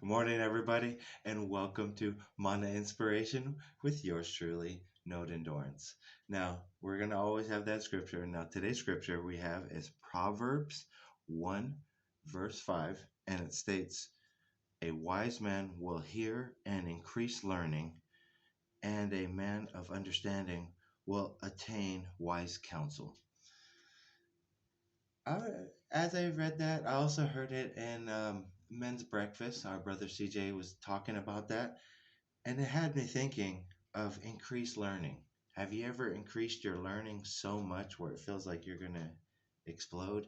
Good morning, everybody, and welcome to Mana Inspiration with yours truly, Note Endurance. Now, we're going to always have that scripture. Now, today's scripture we have is Proverbs 1, verse 5, and it states, "A wise man will hear and increase learning, and a man of understanding will attain wise counsel." I, as I read that, I also heard it in Men's Breakfast. Our brother CJ was talking about that. And it had me thinking of increased learning. Have you ever increased your learning so much where it feels like you're going to explode?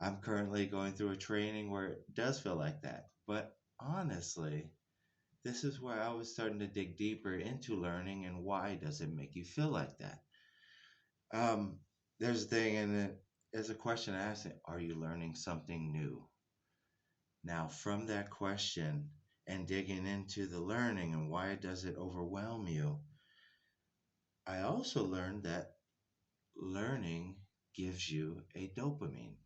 I'm currently going through a training where it does feel like that. But honestly, this is where I was starting to dig deeper into learning and why does it make you feel like that? Um, there's a thing, and there's a question I asked: are you learning something new? Now, from that question and digging into the learning and why does it overwhelm you, I also learned that learning gives you a dopamine.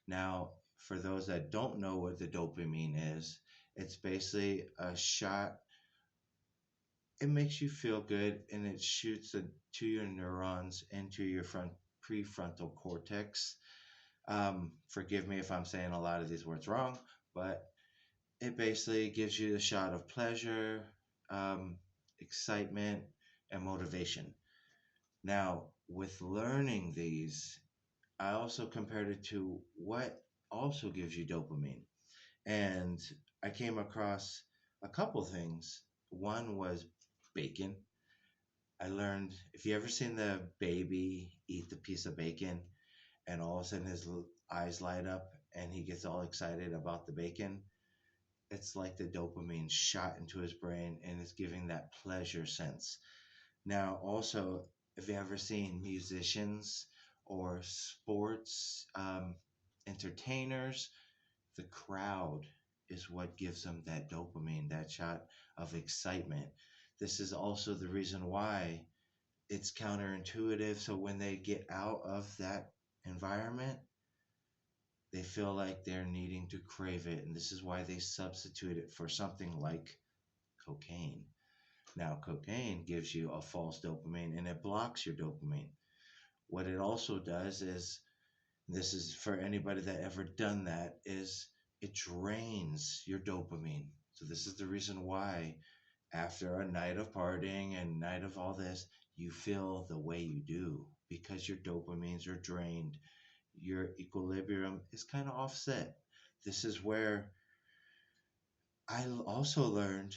Now, for those that don't know what the dopamine is, it's basically a shot. It makes you feel good and it shoots to your neurons into your prefrontal cortex. Forgive me if I'm saying a lot of these words wrong, but it basically gives you a shot of pleasure, um, excitement, and motivation. Now, with learning these, I also compared it to what also gives you dopamine. And I came across a couple things. One was bacon. I learned if you ever seen the baby eat the piece of bacon and all of a sudden his eyes light up and he gets all excited about the bacon, it's like the dopamine shot into his brain and it's giving that pleasure sense. Now, also, if you ever seen musicians or sports entertainers, the crowd is what gives them that dopamine, that shot of excitement. This is also the reason why it's counterintuitive. So when they get out of that environment, they feel like they're needing to crave it. And this is why they substitute it for something like cocaine. Now, cocaine gives you a false dopamine and it blocks your dopamine. What it also does is, this is for anybody that ever done that, is it drains your dopamine. So this is the reason why after a night of partying and night of all this, you feel the way you do because your dopamines are drained. Your equilibrium is kind of offset. This is where I also learned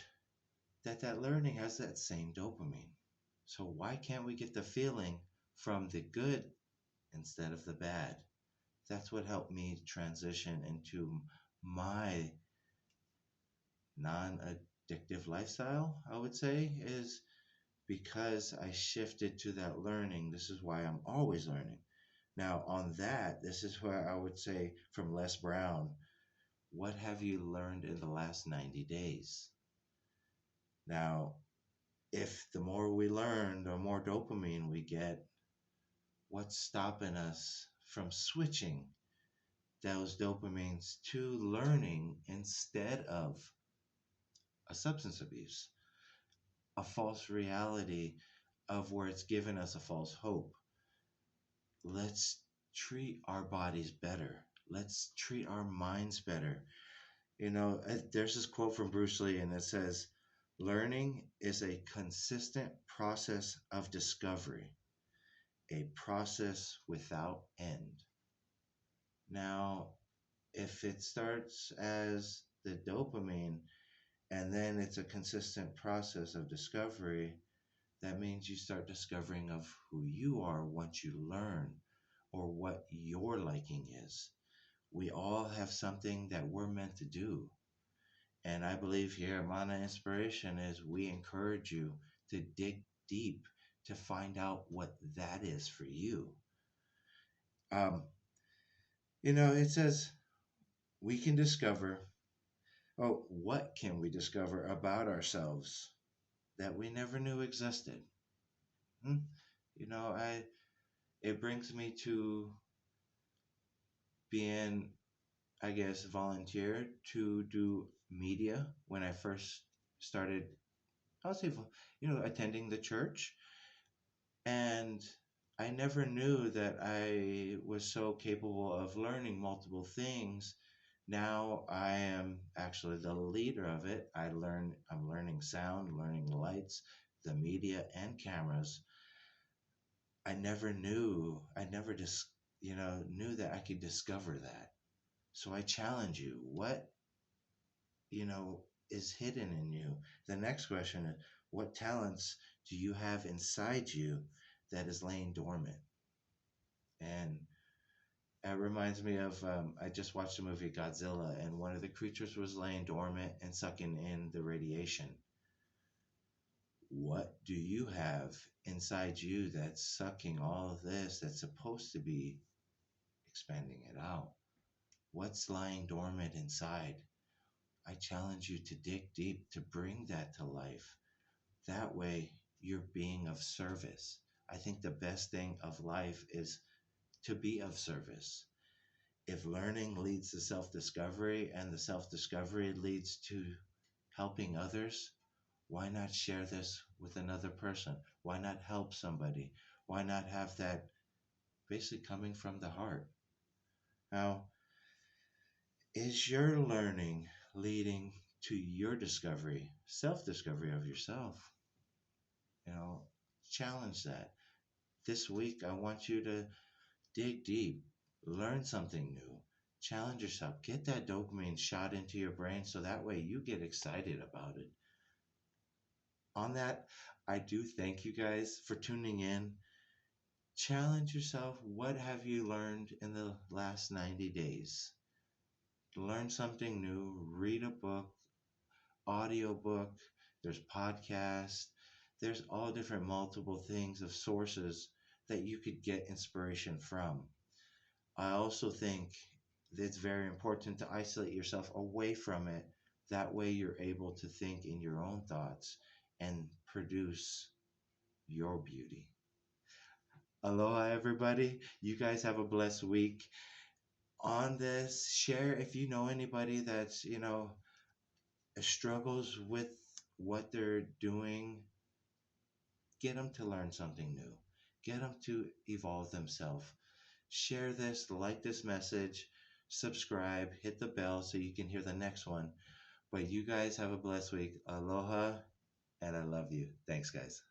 that learning has that same dopamine. So why can't we get the feeling from the good instead of the bad? That's what helped me transition into my non-addictive lifestyle, I would say, is because I shifted to that learning. This is why I'm always learning. Now, on that, this is where I would say from Les Brown, what have you learned in the last 90 days? Now, if the more we learn, the more dopamine we get, what's stopping us from switching those dopamines to learning instead of a substance abuse, a false reality of where it's given us a false hope? Let's treat our bodies better. Let's treat our minds better. There's this quote from Bruce Lee, and it says, learning is a consistent process of discovery, a process without end. Now, if it starts as the dopamine and then it's a consistent process of discovery, that means you start discovering of who you are once you learn or what your liking is. We all have something that we're meant to do. And I believe here at Mana Inspiration is we encourage you to dig deep to find out what that is for you. Um, it says we can discover, oh, what can we discover about ourselves that we never knew existed? Hmm? It brings me to being I guess, volunteer to do media when I first started, I would say, attending the church. And I never knew that I was so capable of learning multiple things. Now I am actually the leader of it. I'm learning sound, learning lights, the media and cameras. I never just, knew that I could discover that. So I challenge you, what, you know, is hidden in you? The next question is, what talents do you have inside you that is laying dormant? And it reminds me of I just watched the movie Godzilla, and one of the creatures was laying dormant and sucking in the radiation. What do you have inside you that's sucking all of this that's supposed to be expanding it out? What's lying dormant inside? I challenge you to dig deep to bring that to life. That way, you're being of service. I think the best thing of life is to be of service. If learning leads to self discovery and the self discovery leads to helping others, why not share this with another person? Why not help somebody? Why not have that basically coming from the heart? Now, is your learning leading to your discovery, self discovery of yourself? You know, challenge that. This week, I want you to dig deep, learn something new, challenge yourself, get that dopamine shot into your brain so that way you get excited about it. On that, I do thank you guys for tuning in. Challenge yourself. What have you learned in the last 90 days? Learn something new, read a book, audiobook, there's podcasts, there's all different multiple things of sources that you could get inspiration from. I also think it's very important to isolate yourself away from it. That way you're able to think in your own thoughts and produce your beauty. Aloha, everybody. You guys have a blessed week. On this, share if you know anybody that's, struggles with what they're doing, get them to learn something new, get them to evolve themselves. Share this, like this message, subscribe, hit the bell so you can hear the next one. But you guys have a blessed week. Aloha, and I love you. Thanks, guys.